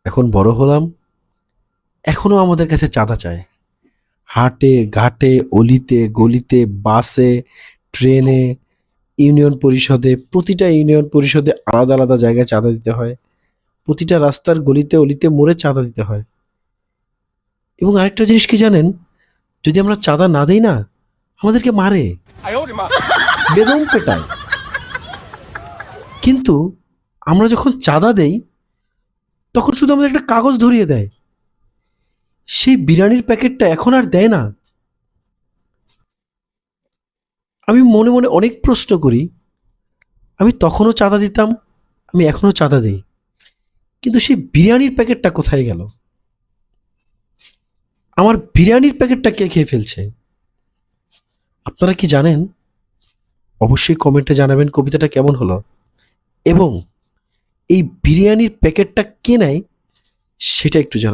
এখন বড় হলাম, এখনো আমাদের কাছে চাঁদা চায়। হাটে ঘাটে, অলিতে গলিতে, বাসে, ট্রেনে, ইউনিয়ন পরিষদে, প্রতিটা ইউনিয়ন পরিষদে আলাদা আলাদা জায়গায় চাঁদা দিতে হয়। প্রতিটা রাস্তার গলিতে অলিতে মোড়ে চাঁদা দিতে হয়। এবং আরেকটা জিনিস কি জানেন? যদি আমরা চাঁদা না দেই না, আমাদেরকে মারে, বেদম পেটায়। কিন্তু আমরা যখন চাঁদা দেই, তখন শুধু আমাদের একটা কাগজ ধরিয়ে দেয়। সেই বিরিয়ানির প্যাকেটটা এখন আর দেয় না। আমি মনে মনে অনেক প্রশ্ন করি, আমি তখনও চাঁদা দিতাম, আমি এখনো চাঁদা দিই, কিন্তু সেই বিরিয়ানির প্যাকেটটা কোথায় গেল? আমার বিরিয়ানির প্যাকেটটা কে খেয়ে ফেলছে? আপনারা কি জানেন? অবশ্যই কমেন্টে জানাবেন কবিতাটা কেমন হলো, এবং এই বিরিয়ানির প্যাকেটটা কে নেয় সেটা একটু জানাবেন।